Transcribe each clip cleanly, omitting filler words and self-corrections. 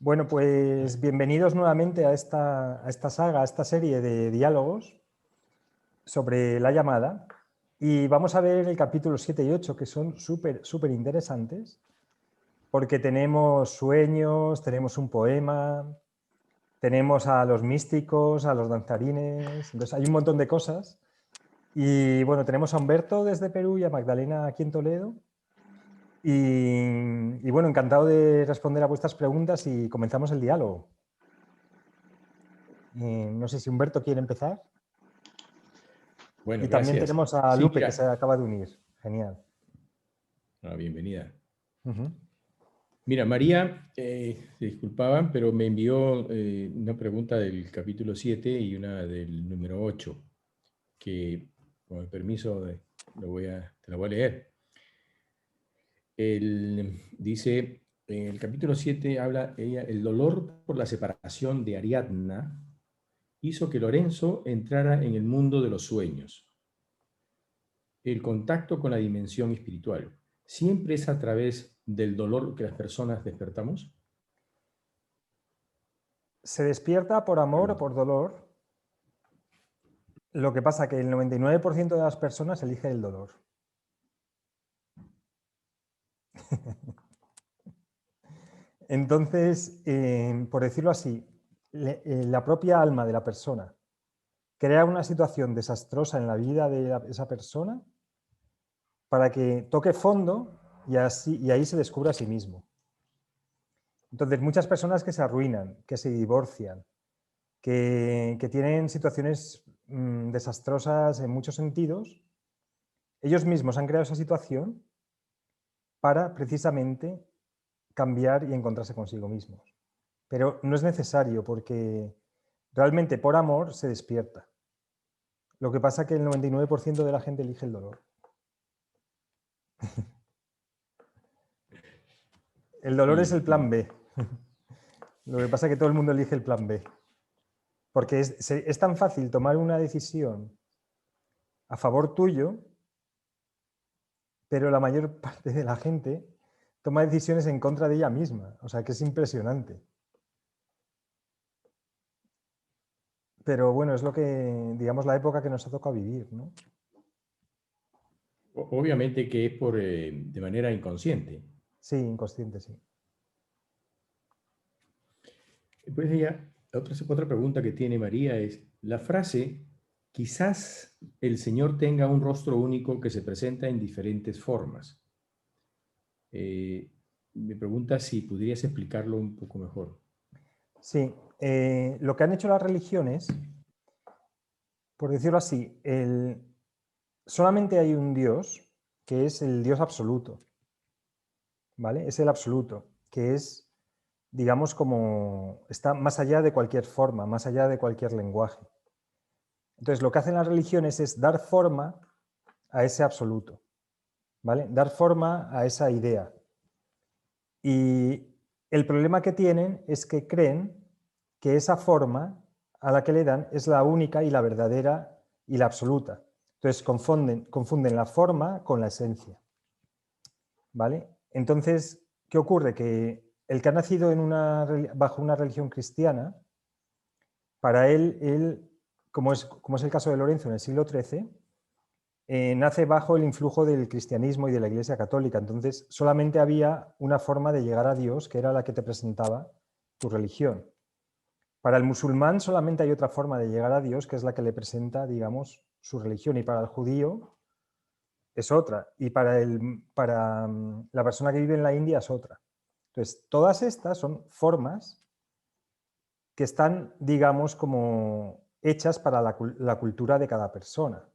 Bueno, pues bienvenidos nuevamente a esta saga, a esta serie de diálogos sobre la llamada. Y vamos a ver el capítulo 7 y 8, que son súper interesantes, porque tenemos sueños, tenemos un poema, tenemos a los místicos, a los danzarines, entonces hay un montón de cosas. Y bueno, tenemos a Humberto desde Perú y a Magdalena aquí en Toledo. Y bueno, encantado de responder a vuestras preguntas y comenzamos el diálogo. No sé si Humberto quiere empezar. Bueno, Y también gracias. tenemos a Sí, Lupe, que mira. se acaba de unir. Genial. Bienvenida. Ujú. Mira, María, se disculpaba, pero me envió una pregunta del capítulo 7 y una del número 8, que con el permiso te la voy a leer. Dice, en el capítulo 7 habla ella, el dolor por la separación de Ariadna hizo que Lorenzo entrara en el mundo de los sueños. El contacto con la dimensión espiritual siempre es a través del dolor que las personas despertamos. ¿Se despierta por amor o Pregunta. por dolor? Lo que pasa es que el 99% de las personas elige el dolor. Entonces, por decirlo así, la propia alma de la persona crea una situación desastrosa en la vida de esa persona para que toque fondo y ahí se descubra a sí mismo. Entonces, muchas personas que se arruinan, que se divorcian, que tienen situaciones desastrosas en muchos sentidos, ellos mismos han creado esa situación para precisamente cambiar y encontrarse consigo mismos. Pero no es necesario porque realmente por amor se despierta. Lo que pasa es que el 99% de la gente elige el dolor. El dolor es el plan B. Lo que pasa es que todo el mundo elige el plan B. Porque es tan fácil tomar una decisión a favor tuyo, pero la mayor parte de la gente toma decisiones en contra de ella misma. O sea, que es impresionante. Pero bueno, es lo que, digamos, la época que nos ha tocado vivir, ¿no? Obviamente que es de manera inconsciente. Sí, inconsciente, sí. Pues otra pregunta que tiene María es, la frase, quizás el Señor tenga un rostro único que se presenta en diferentes formas. Me pregunta si podrías explicarlo un poco mejor. Sí, lo que han hecho las religiones, por decirlo así, solamente hay un Dios, que es el Dios absoluto, ¿vale? Es el absoluto, que es, digamos, como está más allá de cualquier forma, más allá de cualquier lenguaje. Entonces, lo que hacen las religiones es dar forma a ese absoluto, ¿vale? Dar forma a esa idea. Y el problema que tienen es que creen que esa forma a la que le dan es la única y la verdadera y la absoluta. Entonces confunden la forma con la esencia. ¿Vale? Entonces, ¿qué ocurre? Que el que ha nacido bajo una religión cristiana, para él como es el caso de Lorenzo en el siglo XIII, nace bajo el influjo del cristianismo y de la Iglesia Católica. Entonces, solamente había una forma de llegar a Dios, que era la que te presentaba tu religión. Para el musulmán solamente hay otra forma de llegar a Dios, que es la que le presenta, digamos, su religión. Y para el judío es otra. Y para la persona que vive en la India es otra. Entonces, todas estas son formas que están, digamos, como hechas para la cultura de cada persona,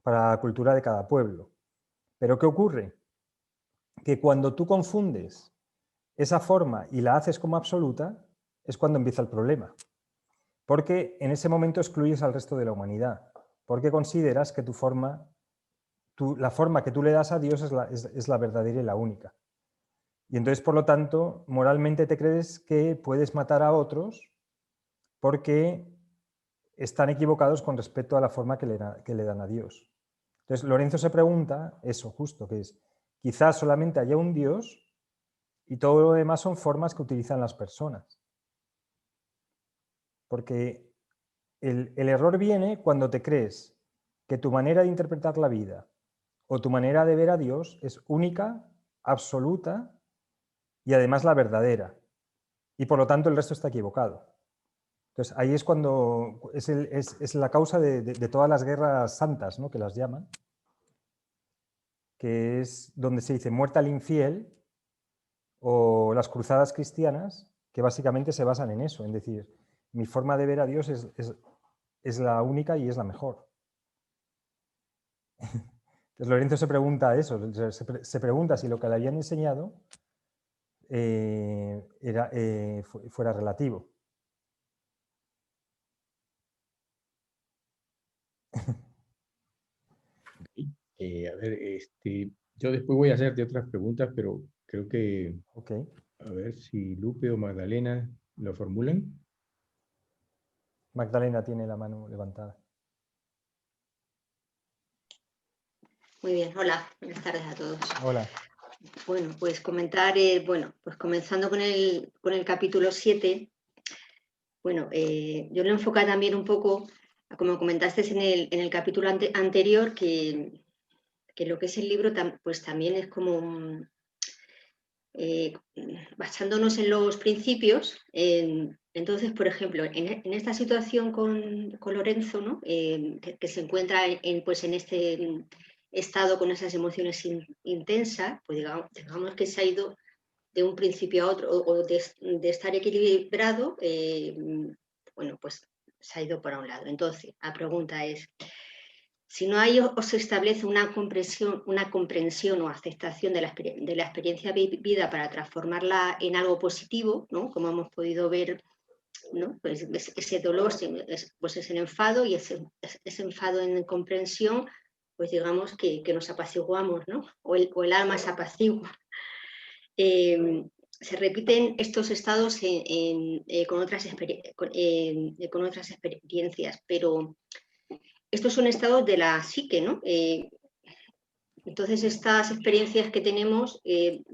para la cultura de cada pueblo. Pero ¿qué ocurre? Que cuando tú confundes esa forma y la haces como absoluta, es cuando empieza el problema. Porque en ese momento excluyes al resto de la humanidad, porque consideras que la forma que tú le das a Dios es la verdadera y la única. Y entonces, por lo tanto, moralmente te crees que puedes matar a otros porque están equivocados con respecto a la forma que le dan a Dios. Entonces, Lorenzo se pregunta eso justo, que es, quizás solamente haya un Dios Y todo lo demás son formas que utilizan las personas. Porque el error viene cuando te crees que tu manera de interpretar la vida o tu manera de ver a Dios es única, absoluta y además la verdadera. Y por lo tanto el resto está equivocado. Entonces ahí es cuando es la causa de todas las guerras santas, ¿no?, que las llaman, que es donde se dice muerte al infiel, o las cruzadas cristianas, que básicamente se basan en eso, en decir, mi forma de ver a Dios es la única y es la mejor. Entonces Lorenzo se pregunta eso, se pregunta si lo que le habían enseñado fuera relativo. A ver, yo después voy a hacerte otras preguntas, pero creo que, Okay. a ver si Lupe o Magdalena lo formulan. Magdalena tiene la mano levantada. Muy bien, hola, buenas tardes a todos. Hola. Bueno, pues comentar, pues comenzando con el capítulo 7, bueno, yo lo enfoco también un poco, como comentaste en el capítulo anterior, que lo que es el libro pues también es como basándonos en los principios. Entonces, por ejemplo, en esta situación con Lorenzo, ¿no?, que se encuentra pues en este estado con esas emociones intensas, pues digamos que se ha ido de un principio a otro, o de estar equilibrado, bueno, pues se ha ido para un lado. Entonces, la pregunta es, si no hay o se establece una comprensión o aceptación de la experiencia vivida para transformarla en algo positivo, ¿no?, como hemos podido ver, ¿no?, pues ese dolor pues es el enfado, y ese enfado en comprensión, pues digamos que nos apaciguamos, ¿no?, o el alma se apacigua. Se repiten estos estados con otras experiencias, pero estos son estados de la psique, ¿no? Entonces, estas experiencias que tenemos en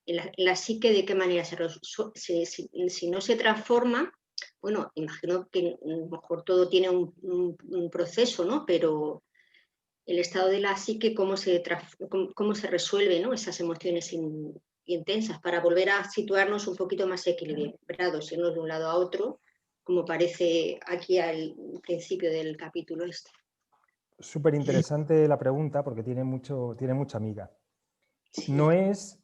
la psique, ¿de qué manera si no se transforma? Bueno, imagino que a lo mejor todo tiene un proceso, ¿no? Pero el estado de la psique, cómo se resuelve, ¿no?, esas emociones intensas, para volver a situarnos un poquito más equilibrados, irnos de un lado a otro, como parece aquí al principio del capítulo este. Súper interesante la pregunta porque tiene mucha miga. Sí. No es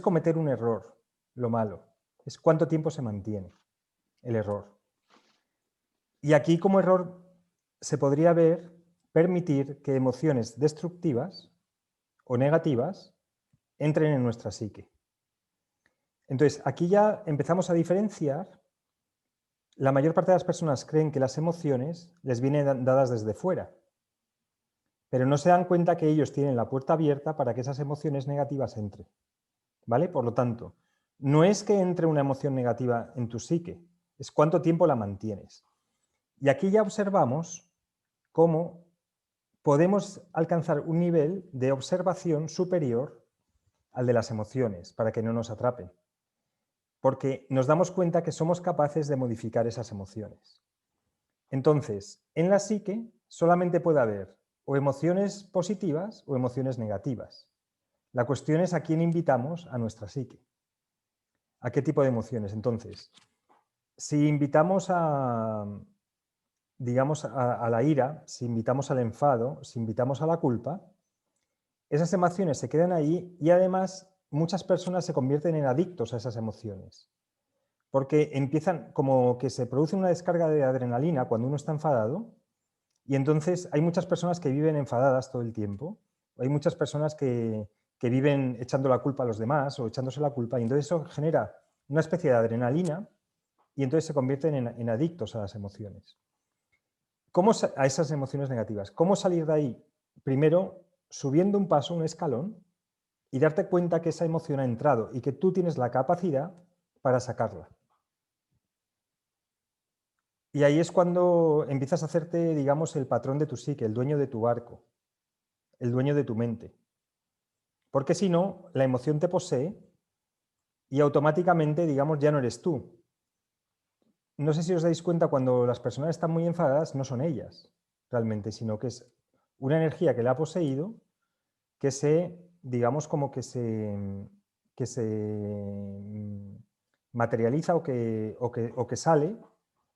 cometer un error lo malo, es cuánto tiempo se mantiene el error. Y aquí como error se podría ver permitir que emociones destructivas o negativas entren en nuestra psique. Entonces, aquí ya empezamos a diferenciar. La mayor parte de las personas creen que las emociones les vienen dadas desde fuera, pero no se dan cuenta que ellos tienen la puerta abierta para que esas emociones negativas entren, ¿vale? Por lo tanto, no es que entre una emoción negativa en tu psique, es cuánto tiempo la mantienes. Y aquí ya observamos cómo podemos alcanzar un nivel de observación superior al de las emociones para que no nos atrapen, porque nos damos cuenta que somos capaces de modificar esas emociones. Entonces, en la psique solamente puede haber o emociones positivas o emociones negativas. La cuestión es a quién invitamos a nuestra psique. ¿A qué tipo de emociones? Entonces, si invitamos digamos, a la ira, si invitamos al enfado, si invitamos a la culpa, esas emociones se quedan ahí y además muchas personas se convierten en adictos a esas emociones. Porque empiezan como que se produce una descarga de adrenalina cuando uno está enfadado, y entonces hay muchas personas que viven enfadadas todo el tiempo, hay muchas personas que viven echando la culpa a los demás o echándose la culpa, y entonces eso genera una especie de adrenalina y entonces se convierten en adictos a las emociones. A esas emociones negativas. ¿Cómo salir de ahí? Primero, subiendo un paso, un escalón, y darte cuenta que esa emoción ha entrado y que tú tienes la capacidad para sacarla. Y ahí es cuando empiezas a hacerte, digamos, el patrón de tu psique, el dueño de tu barco, el dueño de tu mente. Porque si no, la emoción te posee y automáticamente, digamos, ya no eres tú. No sé si os dais cuenta, cuando las personas están muy enfadadas, no son ellas realmente, sino que es una energía que la ha poseído, que se, digamos, como que se materializa o que sale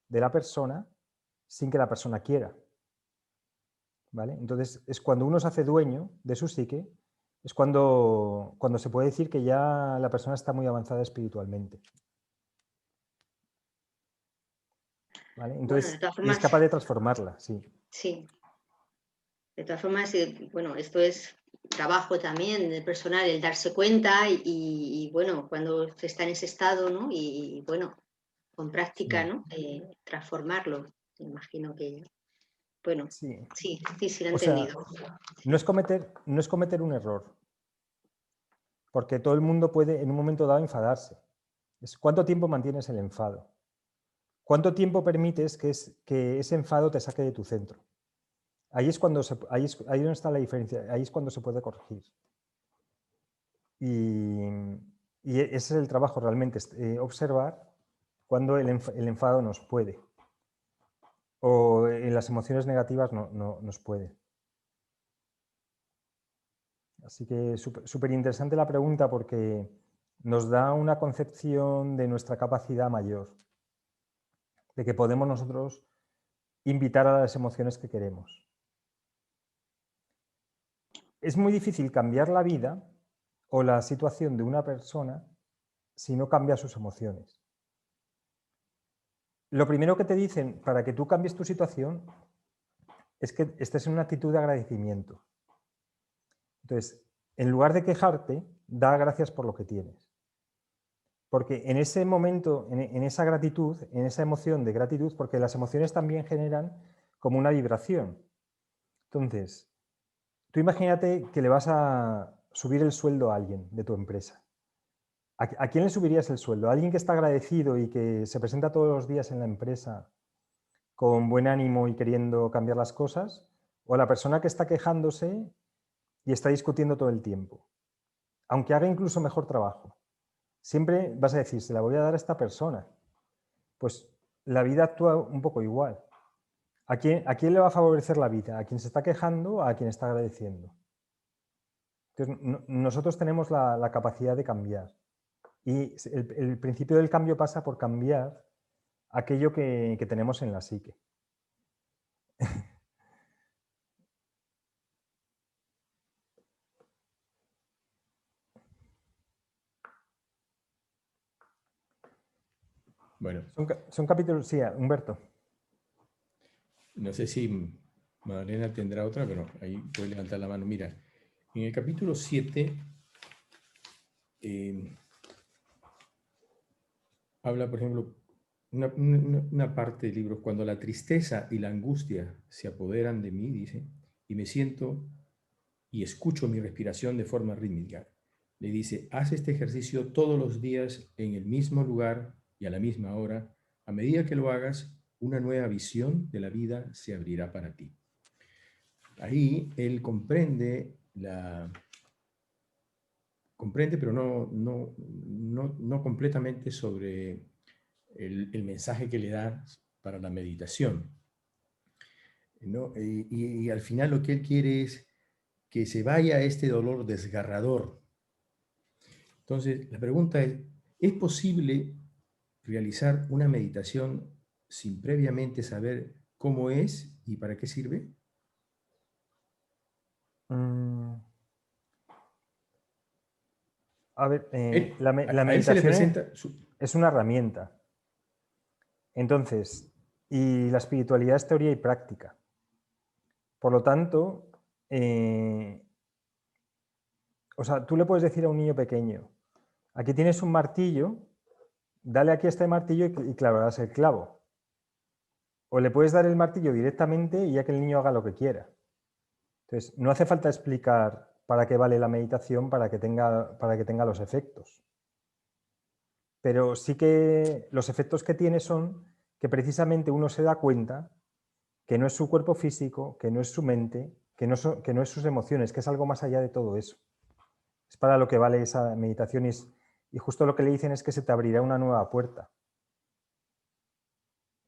de la persona sin que la persona quiera. ¿Vale? Entonces, es cuando uno se hace dueño de su psique, es cuando se puede decir que ya la persona está muy avanzada espiritualmente. ¿Vale? Bueno, de Entonces, todas y es formas, capaz de transformarla, sí. sí. De todas formas, bueno, esto es trabajo también de personal, el darse cuenta y, bueno, cuando se está en ese estado, ¿no? Y bueno, con práctica, Sí. ¿no? Transformarlo. Me imagino que, bueno, Sí. sí, lo he O sea, entendido. no es cometer un error, porque todo el mundo puede en un momento dado enfadarse. Es ¿cuánto tiempo mantienes el enfado? ¿Cuánto tiempo permites que ese enfado te saque de tu centro? Ahí es ahí donde está la diferencia, ahí es cuando se puede corregir. Y ese es el trabajo realmente, observar cuando el enfado nos puede o en las emociones negativas no nos puede. Así que súper interesante la pregunta, porque nos da una concepción de nuestra capacidad mayor, de que podemos nosotros invitar a las emociones que queremos. Es muy difícil cambiar la vida o la situación de una persona si no cambia sus emociones. Lo primero que te dicen para que tú cambies tu situación es que estés en una actitud de agradecimiento. Entonces, en lugar de quejarte, da gracias por lo que tienes. Porque en ese momento, en esa gratitud, en esa emoción de gratitud, porque las emociones también generan como una vibración. Entonces, tú imagínate que le vas a subir el sueldo a alguien de tu empresa. ¿A quién le subirías el sueldo? ¿A alguien que está agradecido y que se presenta todos los días en la empresa con buen ánimo y queriendo cambiar las cosas? ¿O a la persona que está quejándose y está discutiendo todo el tiempo? Aunque haga incluso mejor trabajo. Siempre vas a decir, se la voy a dar a esta persona. Pues la vida actúa un poco igual. ¿A quién le va a favorecer la vida? ¿A quien se está quejando o a quien está agradeciendo? Entonces, nosotros tenemos la capacidad de cambiar. Y el principio del cambio pasa por cambiar aquello que tenemos en la psique. Bueno, Son capítulos, sí, Humberto. no sé si Magdalena tendrá otra, pero ahí puede levantar la mano. Mira, en el capítulo 7 habla, por ejemplo, una parte del libro, cuando la tristeza y la angustia se apoderan de mí, dice, y me siento y escucho mi respiración de forma rítmica. Le dice, haz este ejercicio todos los días en el mismo lugar y a la misma hora. A medida que lo hagas, una nueva visión de la vida se abrirá para ti. Ahí él comprende, pero no completamente sobre el mensaje que le da para la meditación, ¿no? Y al final lo que él quiere es que se vaya este dolor desgarrador. Entonces, la pregunta ¿es posible realizar una meditación sin previamente saber cómo es y para qué sirve? A ver, Él, la a él se le meditación presenta es una herramienta. Entonces, y la espiritualidad es teoría y práctica. Por lo tanto, o sea, tú le puedes decir a un niño pequeño, aquí tienes un martillo, dale aquí a este martillo y clavarás el clavo. O le puedes dar el martillo directamente y ya que el niño haga lo que quiera. Entonces, no hace falta explicar para qué vale la meditación para que tenga los efectos. Pero sí que los efectos que tiene son que precisamente uno se da cuenta que no es su cuerpo físico, que no es su mente, que no es sus emociones, que es algo más allá de todo eso. Es para lo que vale esa meditación y justo lo que le dicen es que se te abrirá una nueva puerta.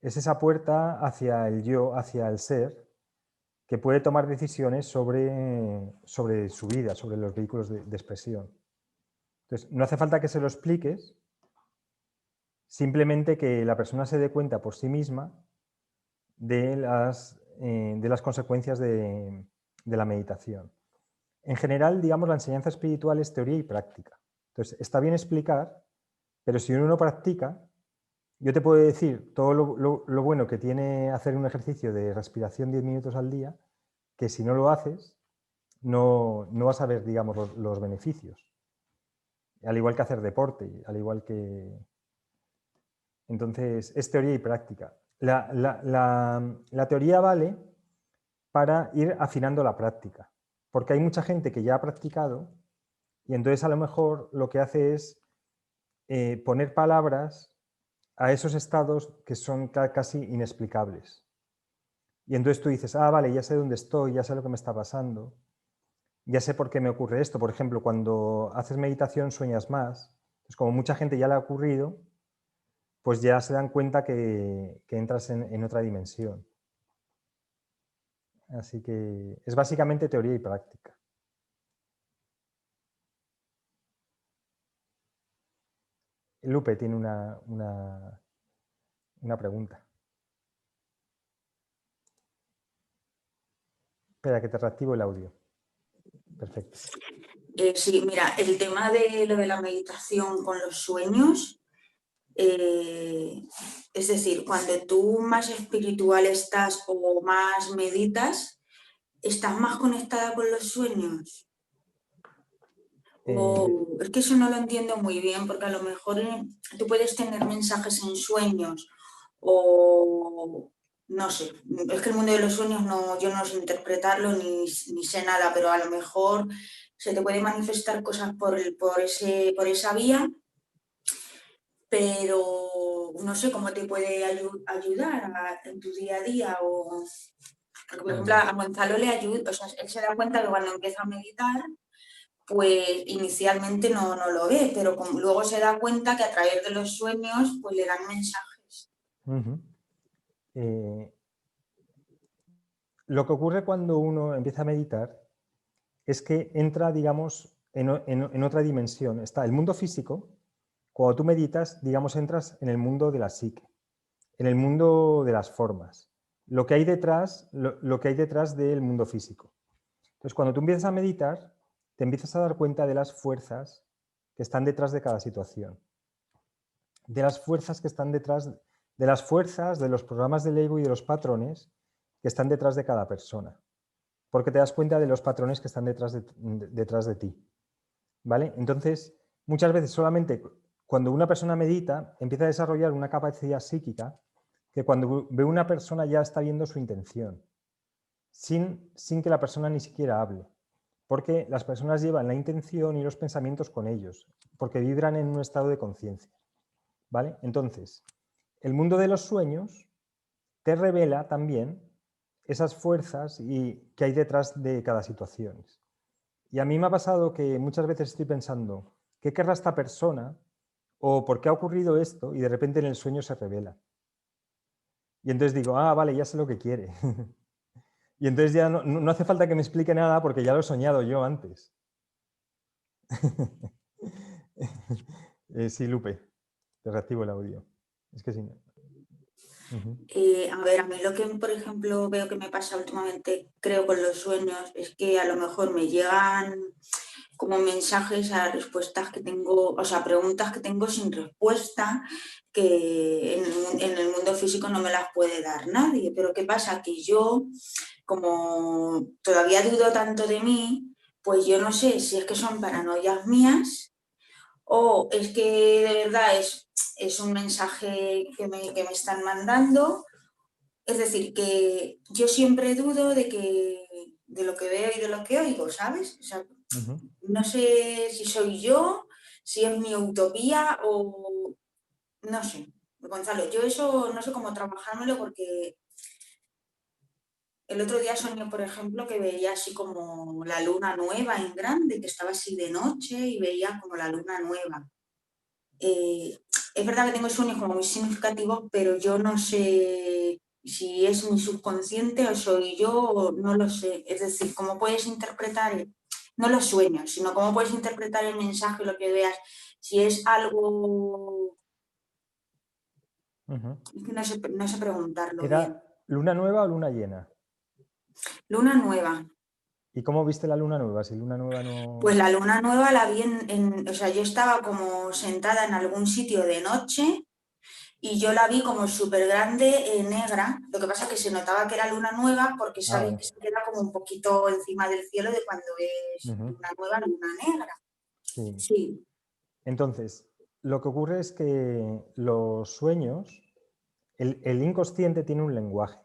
Es esa puerta hacia el yo, hacia el ser, que puede tomar decisiones sobre su vida, sobre los vehículos de expresión. Entonces, no hace falta que se lo expliques, simplemente que la persona se dé cuenta por sí misma de las consecuencias de la meditación. En general, digamos, la enseñanza espiritual es teoría y práctica. Entonces, está bien explicar, pero si uno no practica, yo te puedo decir todo lo bueno que tiene hacer un ejercicio de respiración 10 minutos al día, que si no lo haces, no vas a ver, digamos, los beneficios. Al igual que hacer deporte, al igual que... Entonces, es teoría y práctica. La teoría vale para ir afinando la práctica, porque hay mucha gente que ya ha practicado y entonces a lo mejor lo que hace es poner palabras a esos estados que son casi inexplicables. Y entonces tú dices, ah, vale, ya sé dónde estoy, ya sé lo que me está pasando, ya sé por qué me ocurre esto. Por ejemplo, cuando haces meditación sueñas más. Entonces, como mucha gente ya le ha ocurrido, pues ya se dan cuenta que entras en otra dimensión. Así que es básicamente teoría y práctica. Lupe tiene una pregunta. Espera, que te reactivo el audio. Perfecto. Sí, mira, el tema de lo de la meditación con los sueños, es decir, cuando tú más espiritual estás o más meditas, ¿estás más conectada con los sueños? O es que eso no lo entiendo muy bien, porque a lo mejor tú puedes tener mensajes en sueños o no sé, es que el mundo de los sueños yo no sé interpretarlo ni sé nada, pero a lo mejor se te puede manifestar cosas por esa vía, pero no sé cómo te puede ayudar en tu día a día. Porque, por ejemplo, a Gonzalo le ayuda, o sea, él se da cuenta que cuando empieza a meditar, pues inicialmente no lo ve, pero luego se da cuenta que a través de los sueños pues le dan mensajes. Lo que ocurre cuando uno empieza a meditar es que entra, digamos, en otra dimensión. Está el mundo físico. Cuando tú meditas, digamos, entras en el mundo de la psique, en el mundo de las formas, lo que hay detrás del mundo físico. Entonces, cuando tú empiezas a meditar, te empiezas a dar cuenta de las fuerzas que están detrás de cada situación, de las fuerzas que están detrás, de las fuerzas de los programas del ego y de los patrones que están detrás de cada persona, porque te das cuenta de los patrones que están detrás de ti, ¿vale? Entonces, muchas veces solamente cuando una persona medita, empieza a desarrollar una capacidad psíquica que cuando ve una persona ya está viendo su intención, sin que la persona ni siquiera hable, porque las personas llevan la intención y los pensamientos con ellos, porque vibran en un estado de conciencia, ¿vale? Entonces, el mundo de los sueños te revela también esas fuerzas que hay detrás de cada situación. Y a mí me ha pasado que muchas veces estoy pensando, ¿qué querrá esta persona? ¿O por qué ha ocurrido esto? Y de repente en el sueño se revela. Y entonces digo, ah, vale, ya sé lo que quiere. Y entonces ya no hace falta que me explique nada porque ya lo he soñado yo antes. Sí, Lupe, te reactivo el audio. Es que sí. A ver, a mí lo que, por ejemplo, veo que me pasa últimamente, creo, con los sueños, es que a lo mejor me llegan como mensajes a respuestas que tengo, o sea, preguntas que tengo sin respuesta, que en el mundo físico no me las puede dar nadie. Pero ¿qué pasa? Que yo, como todavía dudo tanto de mí, pues yo no sé si es que son paranoias mías o es que de verdad es un mensaje que me están mandando. Es decir, que yo siempre dudo de lo que veo y de lo que oigo, ¿sabes? O sea, no sé si soy yo, si es mi utopía o no sé. Gonzalo, yo eso no sé cómo trabajármelo porque el otro día soñé, por ejemplo, que veía así como la luna nueva en grande, que estaba así de noche y veía como la luna nueva. Es verdad que tengo sueños como muy significativos, pero yo no sé si es mi subconsciente o soy yo, no lo sé. Es decir, cómo puedes interpretar, no los sueños, sino cómo puedes interpretar el mensaje, lo que veas, si es algo, es que no sé preguntarlo ¿Era bien. luna nueva o luna llena? Luna nueva. ¿Y cómo viste la luna nueva? Si luna nueva no... Pues la luna nueva la vi o sea, yo estaba como sentada en algún sitio de noche y yo la vi como súper grande, negra. Lo que pasa es que se notaba que era luna nueva porque Ah, sabéis vale. que se queda como un poquito encima del cielo de cuando es Ujú, luna nueva, luna negra. sí. Sí, Entonces, lo que ocurre es que los sueños, el inconsciente tiene un lenguaje,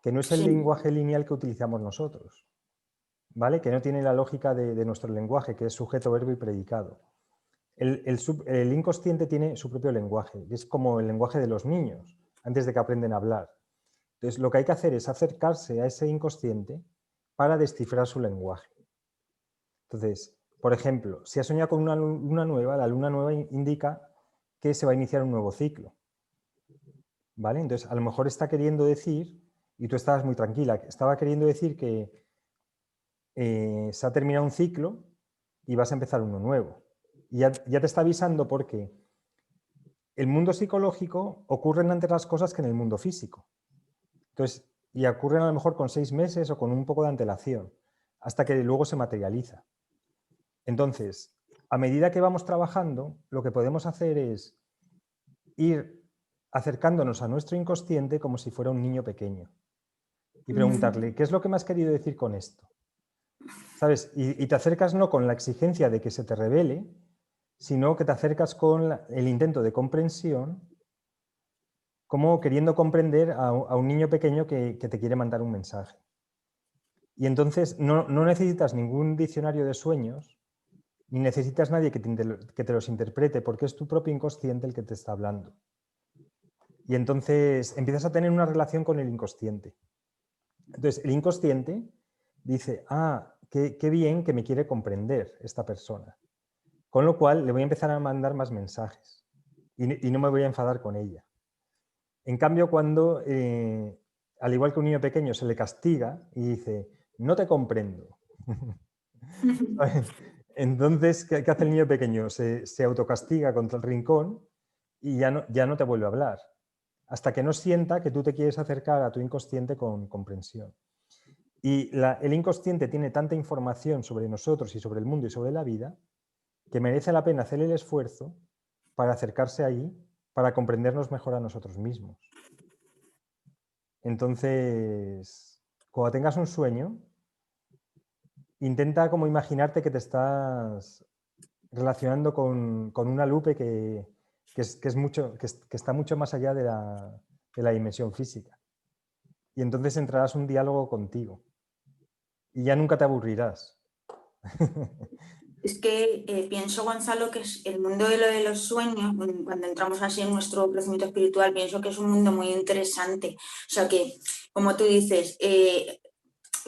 que no es el sí. lenguaje lineal que utilizamos nosotros, ¿vale? Que no tiene la lógica de nuestro lenguaje, que es sujeto, verbo y predicado. El inconsciente tiene su propio lenguaje, es como el lenguaje de los niños, antes de que aprenden a hablar. Entonces, lo que hay que hacer es acercarse a ese inconsciente para descifrar su lenguaje. Entonces, por ejemplo, si has soñado con una luna nueva, la luna nueva indica que se va a iniciar un nuevo ciclo, ¿vale? Entonces, a lo mejor está queriendo decir, y tú estabas muy tranquila, estaba queriendo decir que se ha terminado un ciclo y vas a empezar uno nuevo. Y ya te está avisando porque el mundo psicológico ocurren antes las cosas que en el mundo físico. Entonces, y ocurren a lo mejor con 6 meses o con un poco de antelación, hasta que luego se materializa. Entonces, a medida que vamos trabajando, lo que podemos hacer es ir acercándonos a nuestro inconsciente como si fuera un niño pequeño y preguntarle, ¿qué es lo que me has querido decir con esto? ¿Sabes? Y te acercas no con la exigencia de que se te revele, sino que te acercas con el intento de comprensión, como queriendo comprender a un niño pequeño que te quiere mandar un mensaje. Y entonces no necesitas ningún diccionario de sueños, ni necesitas nadie que te los interprete, porque es tu propio inconsciente el que te está hablando. Y entonces empiezas a tener una relación con el inconsciente. Entonces, el inconsciente dice, ah, qué bien que me quiere comprender esta persona. Con lo cual, le voy a empezar a mandar más mensajes y no me voy a enfadar con ella. En cambio, cuando, al igual que un niño pequeño, se le castiga y dice, no te comprendo. Entonces, ¿qué hace el niño pequeño? Se autocastiga contra el rincón y ya no te vuelve a hablar, hasta que no sienta que tú te quieres acercar a tu inconsciente con comprensión. Y el inconsciente tiene tanta información sobre nosotros y sobre el mundo y sobre la vida que merece la pena hacer el esfuerzo para acercarse ahí, para comprendernos mejor a nosotros mismos. Entonces, cuando tengas un sueño, intenta como imaginarte que te estás relacionando con una Lupe que está mucho más allá de la dimensión física. Y entonces entrarás un diálogo contigo. Y ya nunca te aburrirás. Es que pienso, Gonzalo, que es el mundo de lo de los sueños, cuando entramos así en nuestro crecimiento espiritual, pienso que es un mundo muy interesante. O sea que, como tú dices,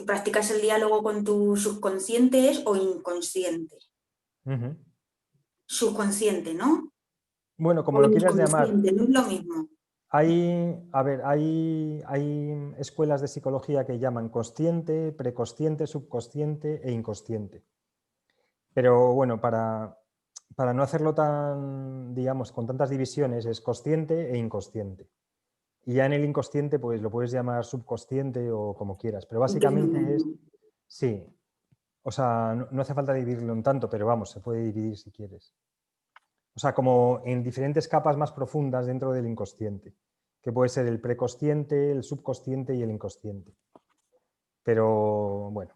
¿practicas el diálogo con tu subconsciente o inconsciente? Subconsciente, ¿no? Bueno, como O lo quieras llamar, inconsciente, no es lo mismo. hay escuelas de psicología que llaman consciente, preconsciente, subconsciente e inconsciente. Pero bueno, para no hacerlo tan, digamos, con tantas divisiones, es consciente e inconsciente. Y ya en el inconsciente, pues lo puedes llamar subconsciente o como quieras. Pero Que es lo básicamente mismo. sí. O sea, no hace falta dividirlo en tanto, pero vamos, se puede dividir si quieres. O sea, como en diferentes capas más profundas dentro del inconsciente, que puede ser el preconsciente, el subconsciente y el inconsciente. Pero bueno,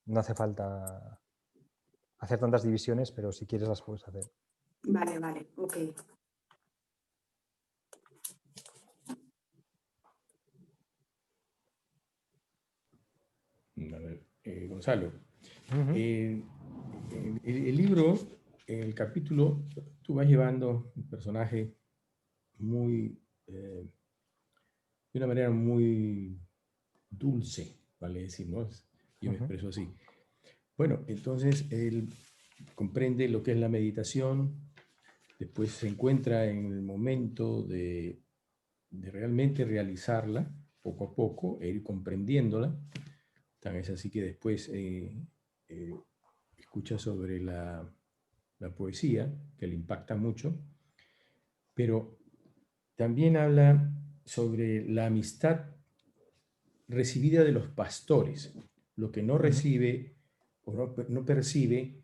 no hace falta hacer tantas divisiones, pero si quieres las puedes hacer. Vale, vale, ok. A ver, Gonzalo, el libro, en el capítulo, tú vas llevando un personaje muy, de una manera muy dulce, vale decir, ¿no? Yo me Ujú. expreso así. Bueno, entonces él comprende lo que es la meditación, después se encuentra en el momento de realmente realizarla poco a poco, e ir comprendiéndola. Tan es así que después escucha sobre la poesía, que le impacta mucho, pero también habla sobre la amistad recibida de los pastores, lo que no recibe o no percibe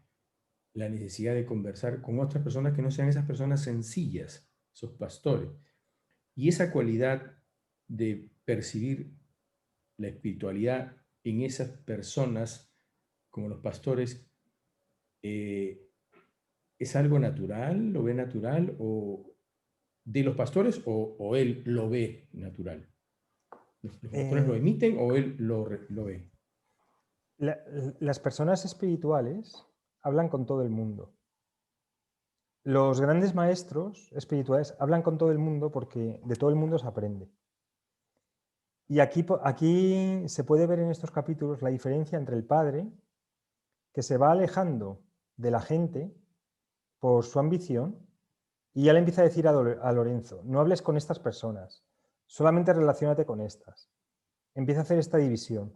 la necesidad de conversar con otras personas que no sean esas personas sencillas, esos pastores. Y esa cualidad de percibir la espiritualidad en esas personas, como los pastores, ¿es algo natural? ¿Lo ve natural? ¿O de los pastores o él lo ve natural? ¿Los pastores lo Eh, emiten o él lo ve? la- las personas espirituales hablan con todo el mundo. Los grandes maestros espirituales hablan con todo el mundo porque de todo el mundo se aprende. Y aquí se puede ver en estos capítulos la diferencia entre el padre, que se va alejando de la gente por su ambición, y ya le empieza a decir a Lorenzo, no hables con estas personas, solamente relaciónate con estas. Empieza a hacer esta división.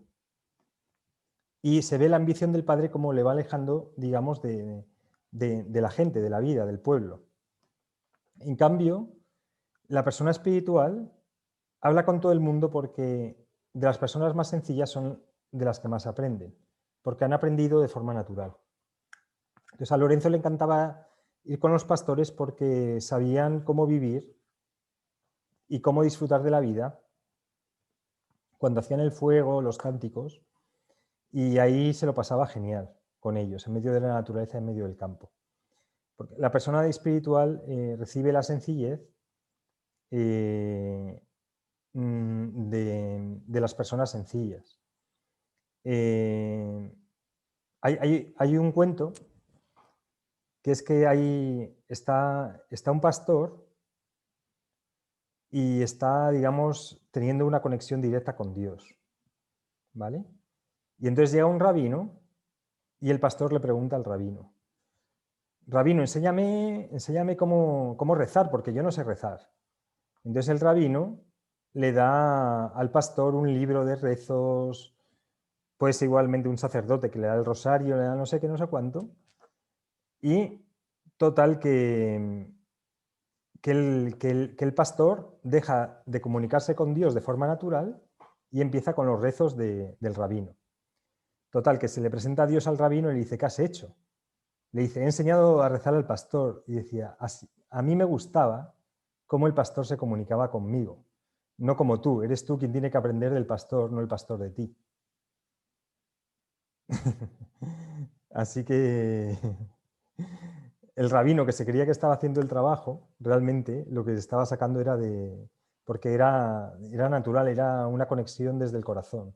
Y se ve la ambición del padre como le va alejando, digamos, de la gente, de la vida, del pueblo. En cambio, la persona espiritual habla con todo el mundo porque de las personas más sencillas son de las que más aprenden, porque han aprendido de forma natural. Entonces a Lorenzo le encantaba ir con los pastores porque sabían cómo vivir y cómo disfrutar de la vida cuando hacían el fuego, los cánticos, y ahí se lo pasaba genial con ellos, en medio de la naturaleza, en medio del campo. Porque la persona espiritual recibe la sencillez de las personas sencillas. Hay un cuento que es que ahí está un pastor y está, digamos, teniendo una conexión directa con Dios, ¿vale? Y entonces llega un rabino y el pastor le pregunta al rabino, rabino, enséñame cómo rezar, porque yo no sé rezar. Entonces el rabino le da al pastor un libro de rezos, pues igualmente un sacerdote que le da el rosario, le da no sé qué, no sé cuánto, y total que el pastor deja de comunicarse con Dios de forma natural y empieza con los rezos del rabino. Total, que se le presenta a Dios al rabino y le dice, ¿qué has hecho? Le dice, he enseñado a rezar al pastor. Y decía, a mí me gustaba cómo el pastor se comunicaba conmigo, no como tú. Eres tú quien tiene que aprender del pastor, no el pastor de ti. Así que el rabino, que se creía que estaba haciendo el trabajo, realmente lo que estaba sacando era porque era natural, era una conexión desde el corazón.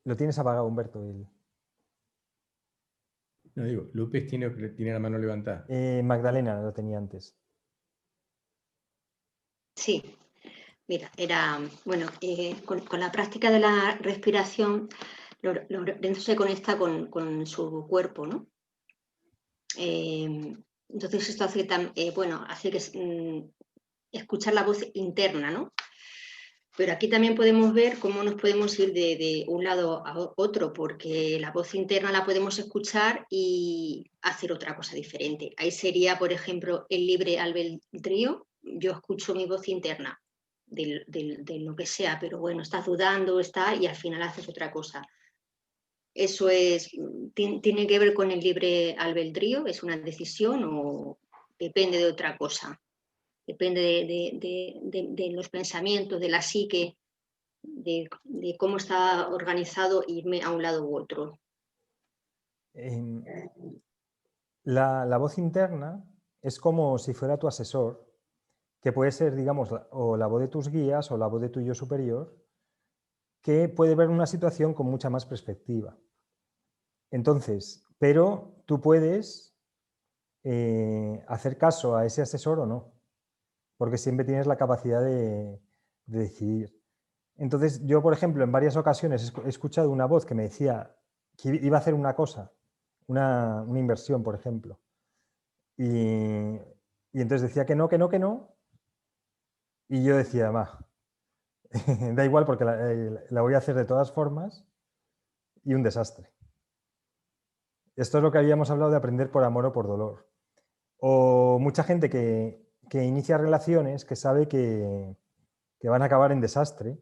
Lo tienes apagado, Humberto. No digo, López tiene la mano levantada. Magdalena lo tenía antes. Sí, mira, era, bueno, con la práctica de la respiración, Lorenzo se conecta con su cuerpo, ¿no? Entonces esto hace, hace que escuchar la voz interna, ¿no? Pero aquí también podemos ver cómo nos podemos ir de un lado a otro, porque la voz interna la podemos escuchar y hacer otra cosa diferente. Ahí sería, por ejemplo, el libre albedrío. Yo escucho mi voz interna de lo que sea, pero bueno, estás dudando, y al final haces otra cosa. Eso tiene que ver con el libre albedrío, es una decisión o depende de otra cosa. Depende de los pensamientos, de la psique, de cómo está organizado irme a un lado u otro. La voz interna es como si fuera tu asesor, que puede ser, digamos, o la voz de tus guías o la voz de tu yo superior, que puede ver una situación con mucha más perspectiva. Entonces, pero tú puedes hacer caso a ese asesor o no. porque siempre tienes la capacidad de decidir. Entonces, yo, por ejemplo, en varias ocasiones he escuchado una voz que me decía que iba a hacer una cosa, una inversión, por ejemplo. Y entonces decía que no, que no, que no. Y yo decía, va, da igual porque la voy a hacer de todas formas, y un desastre. Esto es lo que habíamos hablado de aprender por amor o por dolor. O mucha gente que inicia relaciones que sabe que van a acabar en desastre,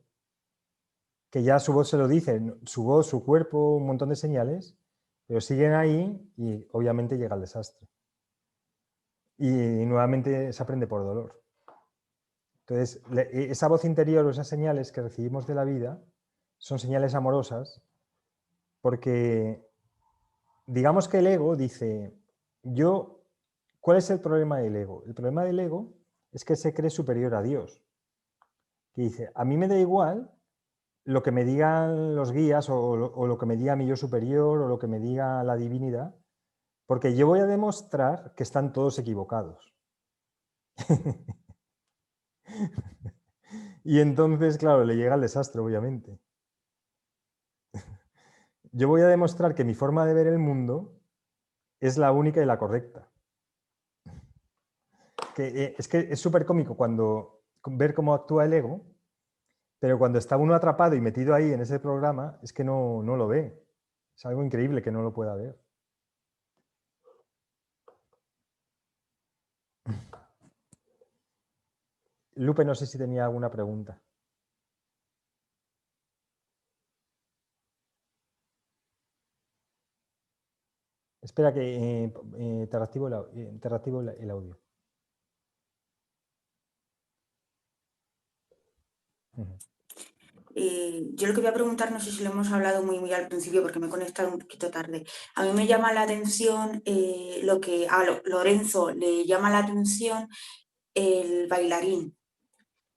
que ya su voz se lo dice, su voz, su cuerpo, un montón de señales, pero siguen ahí y obviamente llega el desastre. Y nuevamente se aprende por dolor. Entonces, esa voz interior o esas señales que recibimos de la vida son señales amorosas, porque digamos que el ego dice, ¿cuál es el problema del ego? El problema del ego es que se cree superior a Dios. Que dice, a mí me da igual lo que me digan los guías o lo que me diga mi yo superior o lo que me diga la divinidad, porque yo voy a demostrar que están todos equivocados. Y entonces, claro, le llega el desastre, obviamente. Yo voy a demostrar que mi forma de ver el mundo es la única y la correcta. Es que es súper cómico ver cómo actúa el ego, pero cuando está uno atrapado y metido ahí en ese programa, es que no lo ve. Es algo increíble que no lo pueda ver. Lupe, no sé si tenía alguna pregunta. Espera que te reactivo el audio. Yo lo que voy a preguntar, no sé si lo hemos hablado muy al principio porque me he conectado un poquito tarde. A mí me llama la atención lo que a Lorenzo le llama la atención el bailarín.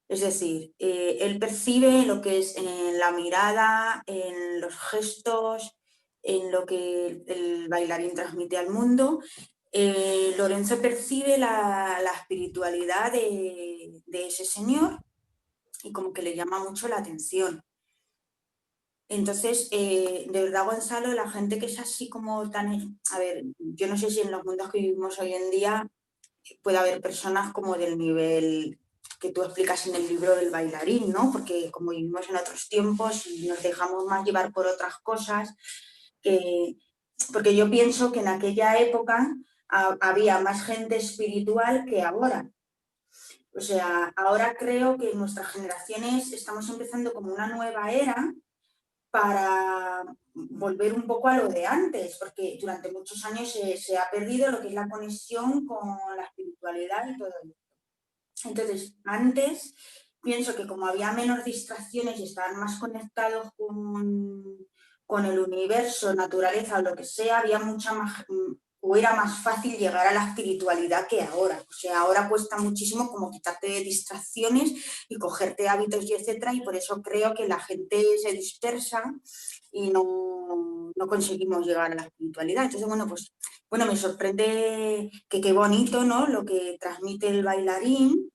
Es decir, él percibe lo que es en la mirada, en los gestos, en lo que el bailarín transmite al mundo. Lorenzo percibe la espiritualidad de ese señor y como que le llama mucho la atención. Entonces, de verdad, Gonzalo, la gente que es así como tan... A ver, yo no sé si en los mundos que vivimos hoy en día puede haber personas como del nivel que tú explicas en el libro del bailarín, ¿no? Porque como vivimos en otros tiempos y nos dejamos más llevar por otras cosas, porque yo pienso que en aquella época había más gente espiritual que ahora. O sea, ahora creo que nuestras generaciones estamos empezando como una nueva era para volver un poco a lo de antes, porque durante muchos años se ha perdido lo que es la conexión con la espiritualidad y todo eso. Entonces, antes pienso que como había menos distracciones y estaban más conectados con el universo, naturaleza o lo que sea, había mucha más, o era más fácil llegar a la espiritualidad que ahora. O sea, ahora cuesta muchísimo como quitarte de distracciones y cogerte hábitos y etcétera, y por eso creo que la gente se dispersa y no conseguimos llegar a la espiritualidad. Entonces, bueno, me sorprende que qué bonito, ¿no? Lo que transmite el bailarín,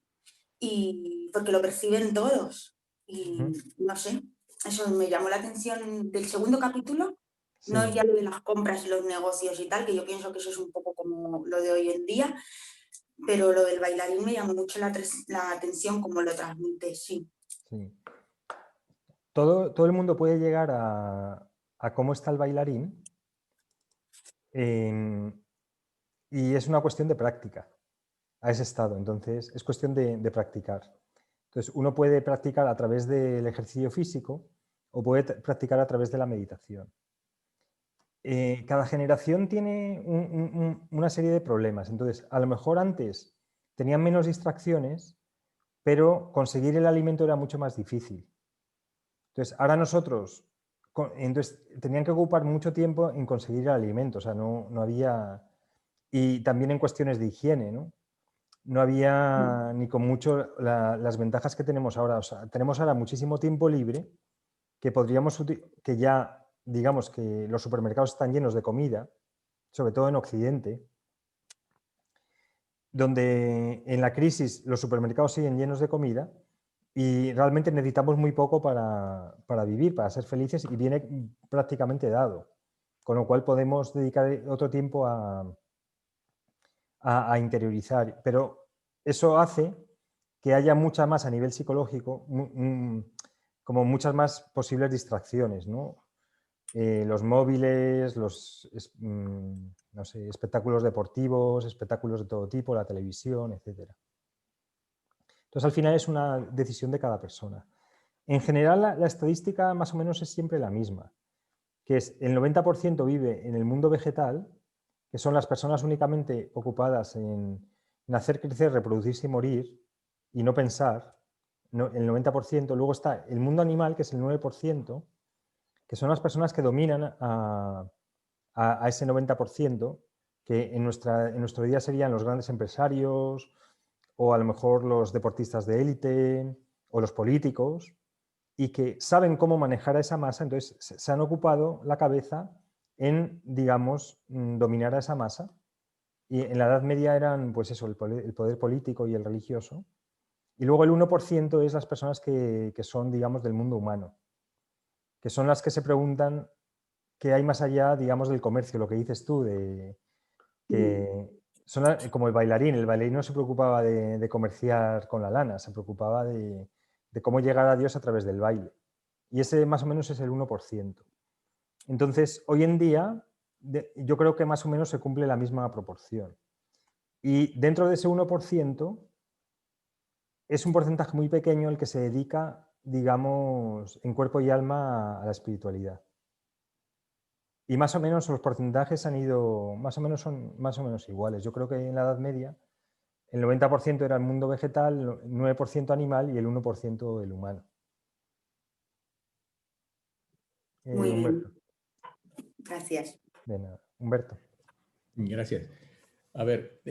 y porque lo perciben todos. Y no sé, eso me llamó la atención del segundo capítulo. Sí. No es ya lo de las compras y los negocios y tal, que yo pienso que eso es un poco como lo de hoy en día, pero lo del bailarín me llamó mucho la atención, como lo transmite, sí. Sí. Todo el mundo puede llegar a cómo está el bailarín, y es una cuestión de práctica a ese estado. Entonces, es cuestión de practicar. Entonces, uno puede practicar a través del ejercicio físico o puede practicar a través de la meditación. Cada generación tiene una serie de problemas. Entonces, a lo mejor antes tenían menos distracciones, pero conseguir el alimento era mucho más difícil. Entonces, ahora nosotros, tenían que ocupar mucho tiempo en conseguir el alimento, o sea, no había... Y también en cuestiones de higiene, ¿no? No había ni con mucho las ventajas que tenemos ahora. O sea, tenemos ahora muchísimo tiempo libre que que ya, digamos que los supermercados están llenos de comida, sobre todo en Occidente. donde en la crisis los supermercados siguen llenos de comida y realmente necesitamos muy poco para vivir, para ser felices, y viene prácticamente dado. Con lo cual podemos dedicar otro tiempo a interiorizar. Pero eso hace que haya mucha más a nivel psicológico, como muchas más posibles distracciones, ¿no? Los móviles, no sé, espectáculos deportivos, espectáculos de todo tipo, la televisión, etc. Entonces, al final es una decisión de cada persona. En general, la estadística más o menos es siempre la misma, que es el 90% vive en el mundo vegetal, que son las personas únicamente ocupadas en hacer crecer, reproducirse y morir, y no pensar, el 90%. Luego está el mundo animal, que es el 9%, que son las personas que dominan a ese 90%, que en nuestro día serían los grandes empresarios, o a lo mejor los deportistas de élite, o los políticos, y que saben cómo manejar a esa masa. Entonces se han ocupado la cabeza en, digamos, dominar a esa masa. Y en la Edad Media eran, pues eso, el poder político y el religioso. Y luego el 1% es las personas que son, digamos, del mundo humano, que son las que se preguntan qué hay más allá, digamos, del comercio, lo que dices tú, que son como el bailarín no se preocupaba de comerciar con la lana, se preocupaba de cómo llegar a Dios a través del baile. Y ese más o menos es el 1%. Entonces, hoy en día, yo creo que más o menos se cumple la misma proporción. Y dentro de ese 1%, es un porcentaje muy pequeño el que se dedica, digamos, en cuerpo y alma a la espiritualidad. Y más o menos los porcentajes han ido, son más o menos iguales. Yo creo que en la Edad Media el 90% era el mundo vegetal, el 9% animal y el 1% el humano. Muy Humberto. bien. Gracias. De nada. Humberto. Gracias. A ver,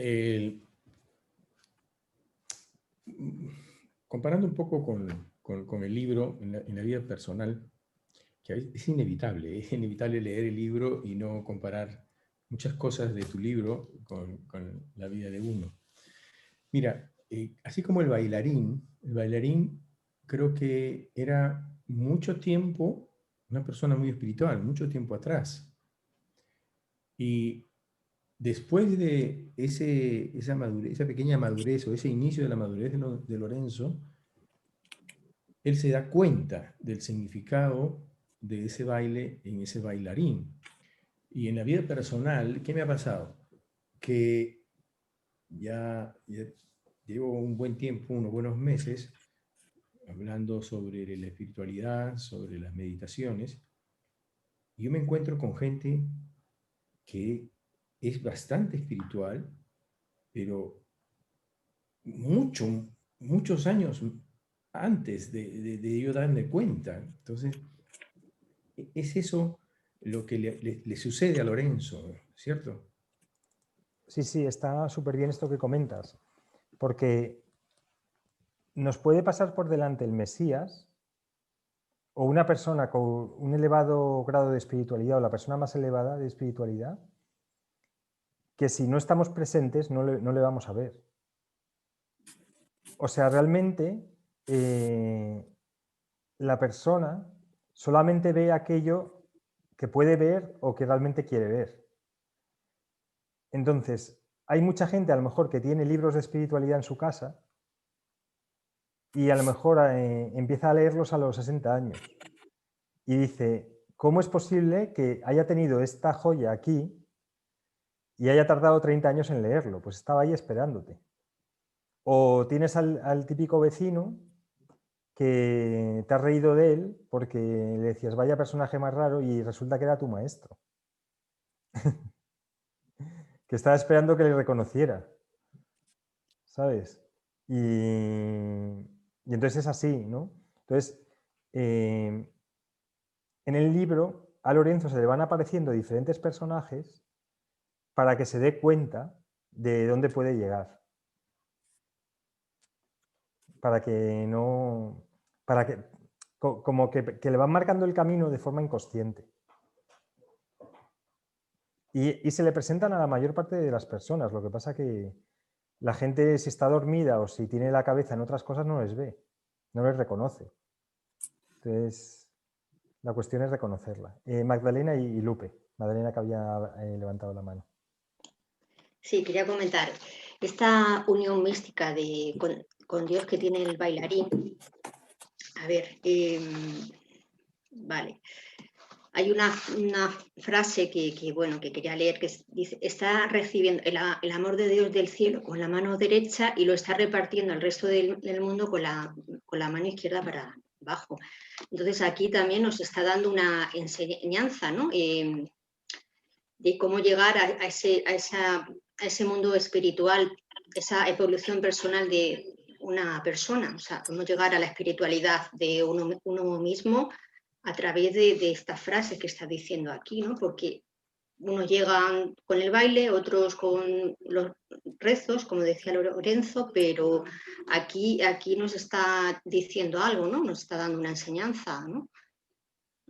comparando un poco con el libro en la vida personal, que es inevitable leer el libro y no comparar muchas cosas de tu libro con la vida de uno. Mira, así como el bailarín creo que era mucho tiempo una persona muy espiritual, mucho tiempo atrás. Y después de esa pequeña madurez o ese inicio de la madurez de Lorenzo, él se da cuenta del significado de ese baile en ese bailarín. Y en la vida personal, ¿qué me ha pasado? Que ya llevo un buen tiempo, unos buenos meses, hablando sobre la espiritualidad, sobre las meditaciones, y yo me encuentro con gente que es bastante espiritual, pero muchos años antes de yo darme cuenta. Entonces, es eso lo que le sucede a Lorenzo, ¿cierto? Sí, está súper bien esto que comentas, porque nos puede pasar por delante el Mesías o una persona con un elevado grado de espiritualidad o la persona más elevada de espiritualidad, que si no estamos presentes no le vamos a ver. O sea, realmente la persona solamente ve aquello que puede ver o que realmente quiere ver. Entonces, hay mucha gente a lo mejor que tiene libros de espiritualidad en su casa y a lo mejor empieza a leerlos a los 60 años y dice, ¿cómo es posible que haya tenido esta joya aquí y haya tardado 30 años en leerlo? Pues estaba ahí esperándote. O tienes al típico vecino que te has reído de él porque le decías, vaya personaje más raro, y resulta que era tu maestro. Que estaba esperando que le reconociera. ¿Sabes? Y entonces es así, ¿no? Entonces, en el libro a Lorenzo se le van apareciendo diferentes personajes para que se dé cuenta de dónde puede llegar. Para que no... Para que... Como que le van marcando el camino de forma inconsciente. Y se le presentan a la mayor parte de las personas. Lo que pasa que la gente, si está dormida o si tiene la cabeza en otras cosas, no les ve, no les reconoce. Entonces, la cuestión es reconocerla. Magdalena y Lupe. Magdalena, que había levantado la mano. Sí, quería comentar. Esta unión mística con Dios que tiene el bailarín. A ver, vale. Hay una frase bueno, que quería leer, que dice: está recibiendo el amor de Dios del cielo con la mano derecha y lo está repartiendo al resto del mundo con la mano izquierda para abajo. Entonces aquí también nos está dando una enseñanza, ¿no? De cómo llegar a ese mundo espiritual, esa evolución personal de una persona, o sea, cómo llegar a la espiritualidad de uno mismo a través de esta frase que está diciendo aquí, ¿no? Porque unos llegan con el baile, otros con los rezos, como decía Lorenzo, pero aquí nos está diciendo algo, ¿no? Nos está dando una enseñanza, ¿no?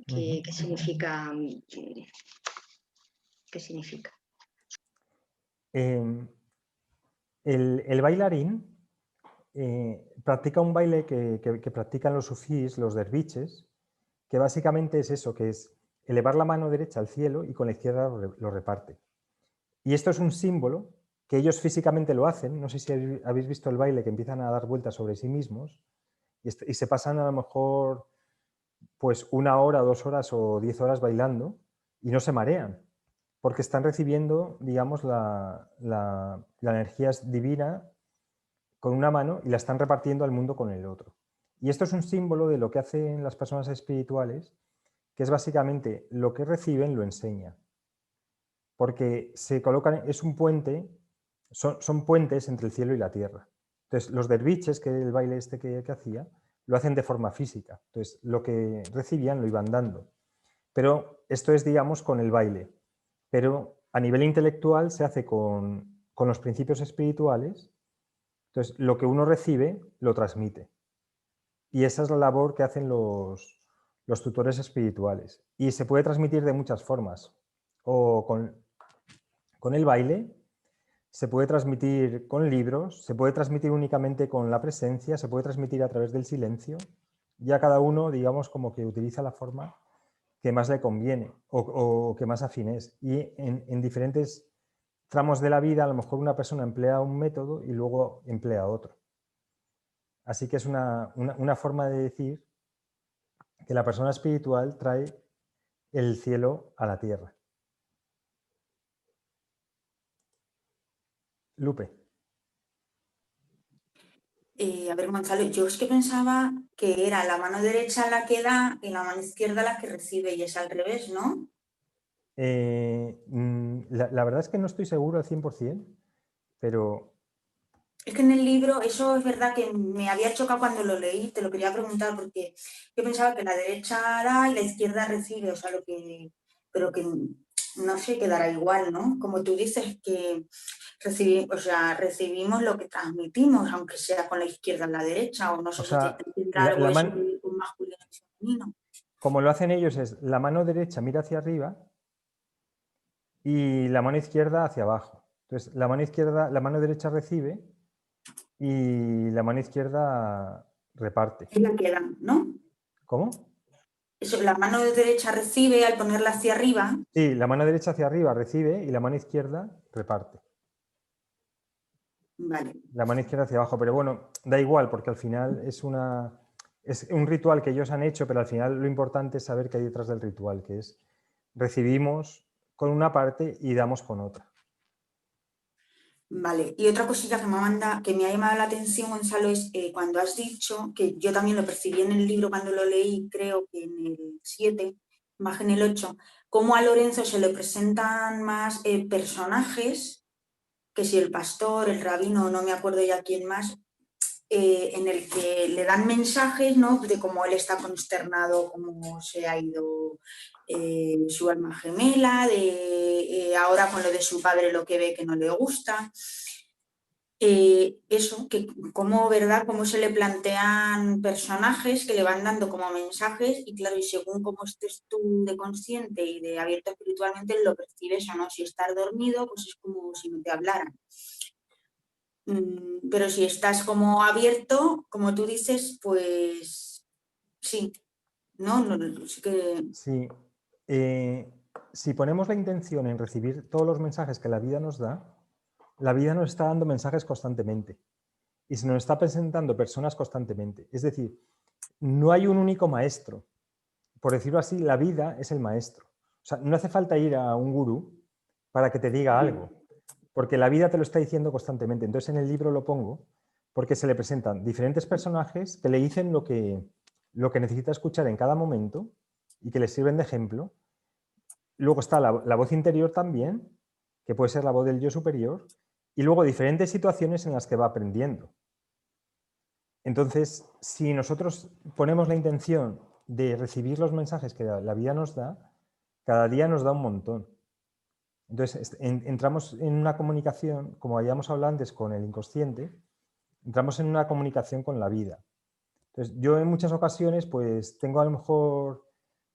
¿Qué significa? ¿Qué significa? El bailarín practica un baile que practican los sufís, los derviches, que básicamente es eso, que es elevar la mano derecha al cielo y con la izquierda lo reparte. Y esto es un símbolo que ellos físicamente lo hacen. No sé si habéis visto el baile, que empiezan a dar vueltas sobre sí mismos y se pasan a lo mejor pues 1 hora, 2 horas o 10 horas bailando y no se marean, porque están recibiendo, digamos, la energía divina con una mano y la están repartiendo al mundo con el otro. Y esto es un símbolo de lo que hacen las personas espirituales, que es básicamente lo que reciben lo enseñan. Porque se colocan, es un puente, son puentes entre el cielo y la tierra. Entonces, los derviches, que el baile este que hacía, lo hacen de forma física. Entonces, lo que recibían lo iban dando. Pero esto es, digamos, con el baile. Pero a nivel intelectual se hace con los principios espirituales. Entonces, lo que uno recibe, lo transmite. Y esa es la labor que hacen los tutores espirituales. Y se puede transmitir de muchas formas. O con el baile, se puede transmitir con libros, se puede transmitir únicamente con la presencia, se puede transmitir a través del silencio. Ya cada uno, digamos, como que utiliza la forma que más le conviene o que más afín es. Y en diferentes tramos de la vida, a lo mejor una persona emplea un método y luego emplea otro. Así que es una forma de decir que la persona espiritual trae el cielo a la tierra. Lupe. A ver, Gonzalo, yo es que pensaba que era la mano derecha la que da y la mano izquierda la que recibe, y es al revés, ¿no? La verdad es que no estoy seguro al 100%, pero... Es que en el libro, eso es verdad que me había chocado cuando lo leí, te lo quería preguntar, porque yo pensaba que la derecha da y la izquierda recibe, o sea, pero que no sé, quedará igual, ¿no? Como tú dices, que recibimos lo que transmitimos, aunque sea con la izquierda o la derecha, o no sé si tendrá algo eso con masculino y femenino. Como lo hacen ellos es la mano derecha mira hacia arriba y la mano izquierda hacia abajo. Entonces, la mano derecha recibe y la mano izquierda reparte. Es la que da, ¿no? ¿Cómo? Eso, la mano derecha recibe al ponerla hacia arriba. Sí, la mano derecha hacia arriba recibe y la mano izquierda reparte. Vale. La mano izquierda hacia abajo, pero bueno, da igual porque al final es un ritual que ellos han hecho, pero al final lo importante es saber qué hay detrás del ritual, que es recibimos con una parte y damos con otra. Vale, y otra cosilla que me ha llamado la atención, Gonzalo, es cuando has dicho, que yo también lo percibí en el libro cuando lo leí, creo que en el 7, más en el 8, cómo a Lorenzo se le presentan más personajes, que si el pastor, el rabino, no me acuerdo ya quién más, en el que le dan mensajes, ¿no?, de cómo él está consternado, cómo se ha ido su alma gemela, de ahora con lo de su padre lo que ve que no le gusta. Eso, que ¿verdad?, cómo se le plantean personajes que le van dando como mensajes, y claro, y según cómo estés tú de consciente y de abierto espiritualmente, lo percibes o no. Si estás dormido, pues es como si no te hablaran. Pero si estás como abierto, como tú dices, pues sí, ¿no? Sí que... Sí. Si ponemos la intención en recibir todos los mensajes que la vida nos da, la vida nos está dando mensajes constantemente y se nos está presentando personas constantemente. Es decir, no hay un único maestro. Por decirlo así, la vida es el maestro. O sea, no hace falta ir a un gurú para que te diga algo, porque la vida te lo está diciendo constantemente. Entonces en el libro lo pongo porque se le presentan diferentes personajes que le dicen lo que necesita escuchar en cada momento y que le sirven de ejemplo. Luego está la voz interior también, que puede ser la voz del yo superior, y luego diferentes situaciones en las que va aprendiendo. Entonces, si nosotros ponemos la intención de recibir los mensajes que la vida nos da, cada día nos da un montón. Entonces, entramos en una comunicación, como habíamos hablado antes con el inconsciente, entramos en una comunicación con la vida. Entonces, yo en muchas ocasiones, pues tengo a lo mejor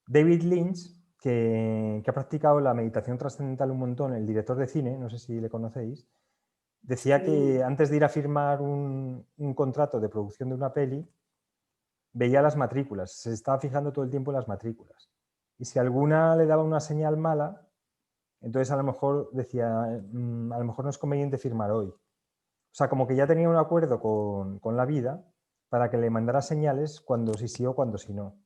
David Lynch, que ha practicado la meditación trascendental un montón, el director de cine, no sé si le conocéis, decía que antes de ir a firmar un contrato de producción de una peli, veía las matrículas, se estaba fijando todo el tiempo en las matrículas. Y si alguna le daba una señal mala, entonces a lo mejor decía, a lo mejor no es conveniente firmar hoy. O sea, como que ya tenía un acuerdo con la vida para que le mandara señales cuando sí o cuando sí no.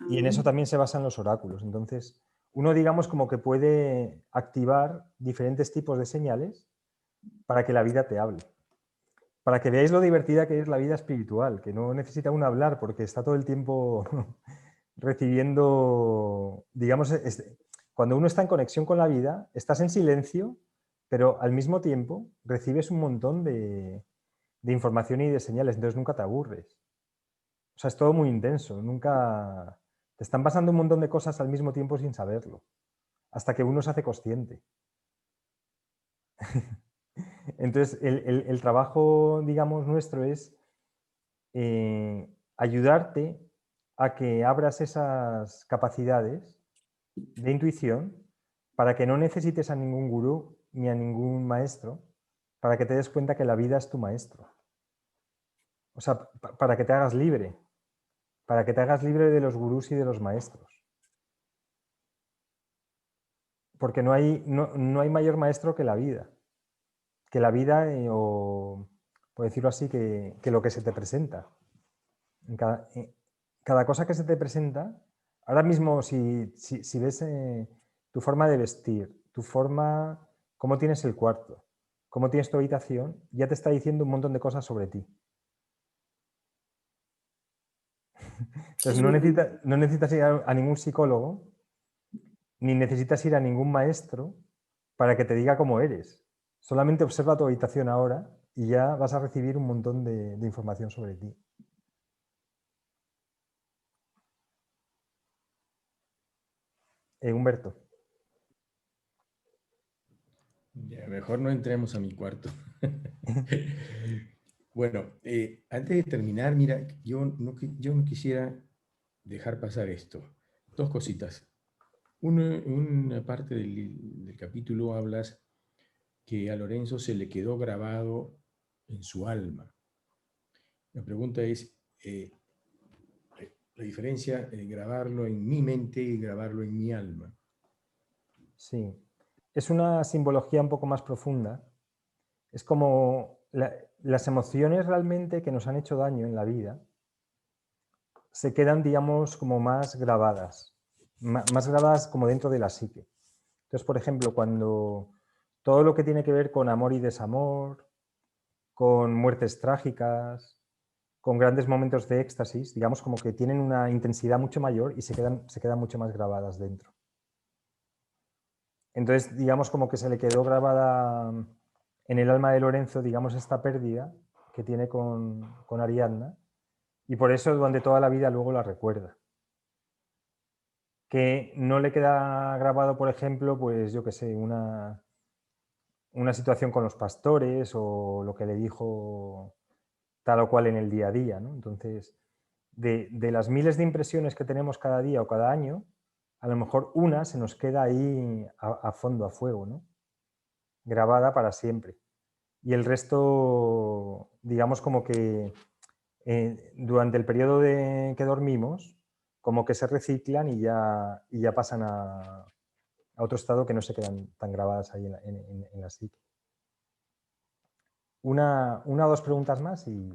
Y en eso también se basan los oráculos. Entonces, uno digamos como que puede activar diferentes tipos de señales para que la vida te hable. Para que veáis lo divertida que es la vida espiritual, que no necesita uno hablar porque está todo el tiempo recibiendo, digamos, cuando uno está en conexión con la vida, estás en silencio, pero al mismo tiempo recibes un montón de información y de señales, entonces nunca te aburres. O sea, es todo muy intenso, nunca... Te están pasando un montón de cosas al mismo tiempo sin saberlo, hasta que uno se hace consciente. Entonces, el trabajo, digamos, nuestro es ayudarte a que abras esas capacidades de intuición para que no necesites a ningún gurú ni a ningún maestro, para que te des cuenta que la vida es tu maestro. O sea, para que te hagas libre, para que te hagas libre de los gurús y de los maestros. Porque no hay mayor maestro que la vida. Que la vida, o por decirlo así, que lo que se te presenta. En cada cosa que se te presenta, ahora mismo si ves tu forma de vestir, tu forma, cómo tienes el cuarto, cómo tienes tu habitación, ya te está diciendo un montón de cosas sobre ti. Entonces no necesitas ir a ningún psicólogo, ni necesitas ir a ningún maestro para que te diga cómo eres. Solamente observa tu habitación ahora y ya vas a recibir un montón de información sobre ti. Humberto. Ya, mejor no entremos a mi cuarto. Bueno, antes de terminar, mira, yo no quisiera dejar pasar esto. Dos cositas. Una parte del capítulo hablas que a Lorenzo se le quedó grabado en su alma. La pregunta es, la diferencia en grabarlo en mi mente y grabarlo en mi alma. Sí, es una simbología un poco más profunda. Es como las emociones realmente que nos han hecho daño en la vida se quedan, digamos, como más grabadas como dentro de la psique. Entonces, por ejemplo, cuando todo lo que tiene que ver con amor y desamor, con muertes trágicas, con grandes momentos de éxtasis, digamos como que tienen una intensidad mucho mayor y se quedan mucho más grabadas dentro. Entonces, digamos como que se le quedó grabada en el alma de Lorenzo, digamos, esta pérdida que tiene con Ariadna, y por eso durante toda la vida luego la recuerda. Que no le queda grabado, por ejemplo, pues yo qué sé, una situación con los pastores o lo que le dijo tal o cual en el día a día, ¿no? Entonces, de las miles de impresiones que tenemos cada día o cada año, a lo mejor una se nos queda ahí a fondo, a fuego, ¿no? Grabada para siempre. y el resto, digamos como que durante el periodo que dormimos, como que se reciclan y ya pasan a otro estado que no se quedan tan grabadas ahí en la psique. Una o dos preguntas más y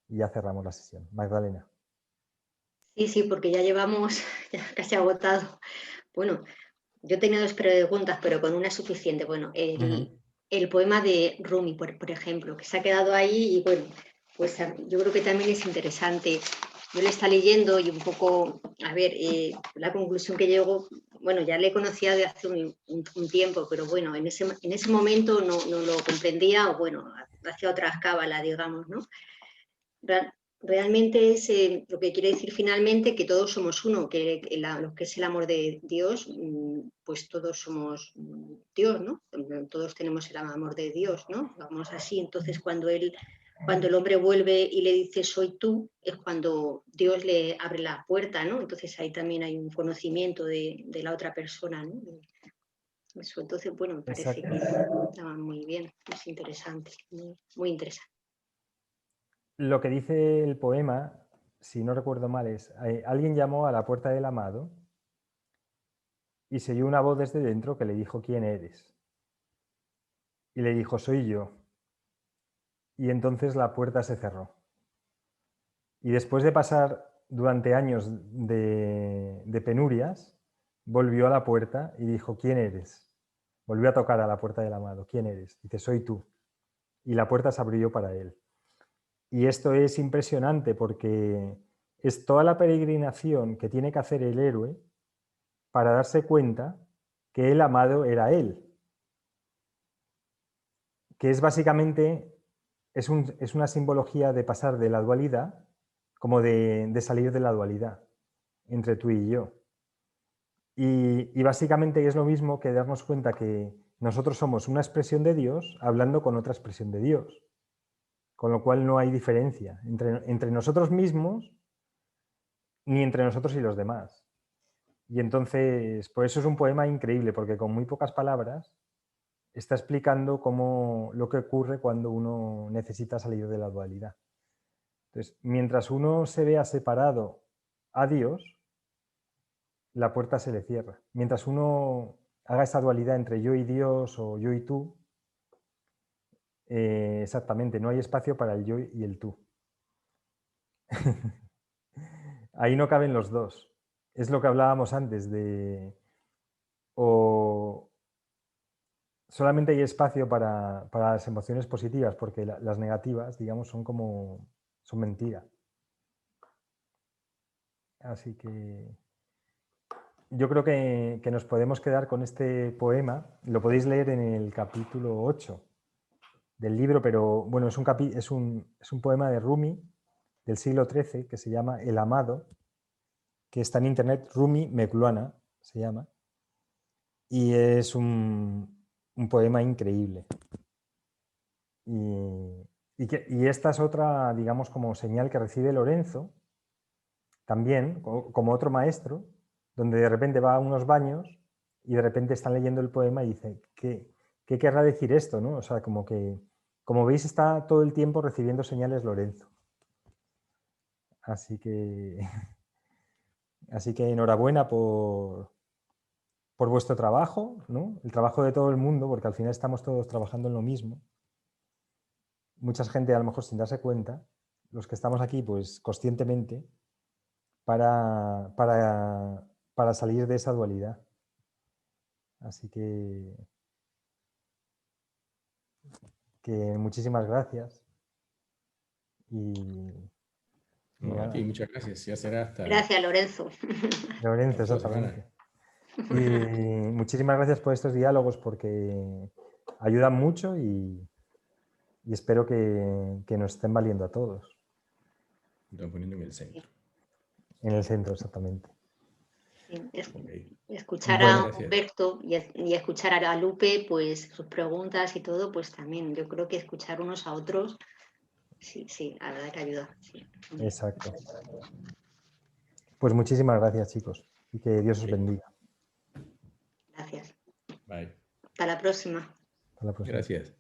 ya cerramos la sesión. Magdalena. Sí, porque ya llevamos ya casi agotado. Bueno, yo tenía 2 preguntas, pero con una es suficiente. Bueno, el poema de Rumi, por ejemplo, que se ha quedado ahí y bueno, pues yo creo que también es interesante. Yo le estaba leyendo y un poco, a ver, la conclusión que llego, bueno, ya le conocía de hace un tiempo, pero bueno, en ese momento no lo comprendía o bueno, hacía otras cábalas, digamos, ¿no? Realmente es lo que quiere decir finalmente que todos somos uno, que lo que es el amor de Dios, pues todos somos Dios, ¿no? Todos tenemos el amor de Dios, ¿no? Vamos así, entonces cuando el hombre vuelve y le dice soy tú, es cuando Dios le abre la puerta, ¿no? Entonces ahí también hay un conocimiento de la otra persona, ¿no? Eso, entonces, bueno, me parece que está muy bien, es interesante, muy interesante. Lo que dice el poema, si no recuerdo mal, es alguien llamó a la puerta del amado y se oyó una voz desde dentro que le dijo ¿quién eres? Y le dijo soy yo. Y entonces la puerta se cerró. Y después de pasar durante años de penurias, volvió a la puerta y dijo ¿quién eres? Volvió a tocar a la puerta del amado. ¿Quién eres? Dice soy tú. Y la puerta se abrió para él. Y esto es impresionante porque es toda la peregrinación que tiene que hacer el héroe para darse cuenta que el amado era él. Que es básicamente, es una simbología de pasar de la dualidad, como de salir de la dualidad entre tú y yo. Y básicamente es lo mismo que darnos cuenta que nosotros somos una expresión de Dios hablando con otra expresión de Dios. Con lo cual no hay diferencia entre nosotros mismos ni entre nosotros y los demás. Y entonces, por eso es un poema increíble, porque con muy pocas palabras está explicando lo que ocurre cuando uno necesita salir de la dualidad. Entonces, mientras uno se vea separado a Dios, la puerta se le cierra. Mientras uno haga esa dualidad entre yo y Dios o yo y tú, exactamente, no hay espacio para el yo y el tú. Ahí no caben los dos. Es lo que hablábamos antes de o solamente hay espacio para las emociones positivas, porque las negativas, digamos, son mentira. Así que yo creo que nos podemos quedar con este poema. Lo podéis leer en el capítulo 8 del libro, pero bueno, es un poema de Rumi del siglo XIII que se llama El amado, que está en internet, Rumi Mevlana se llama, y es un poema increíble. Y esta es otra, digamos, como señal que recibe Lorenzo, también, como otro maestro, donde de repente va a unos baños y de repente están leyendo el poema y dice, ¿qué querrá decir esto? ¿No? O sea, como veis, está todo el tiempo recibiendo señales Lorenzo. Así que enhorabuena por vuestro trabajo, ¿no? El trabajo de todo el mundo, porque al final estamos todos trabajando en lo mismo. Mucha gente, a lo mejor sin darse cuenta, los que estamos aquí, pues conscientemente, para salir de esa dualidad. Así que muchísimas gracias. Ok, muchas gracias. Ya será hasta Gracias, Lorenzo. Lorenzo, la próxima exactamente. semana. Y muchísimas gracias por estos diálogos porque ayudan mucho y espero que nos estén valiendo a todos. Estamos poniendo en el centro. En el centro, exactamente. Sí, escuchar Bueno, a Humberto y escuchar a Lupe, pues sus preguntas y todo, pues también yo creo que escuchar unos a otros, sí, la verdad que ayuda. Sí. exacto. Pues muchísimas gracias, chicos, y que Dios os bendiga. Gracias. Bye. Hasta la próxima. Hasta la próxima. Gracias.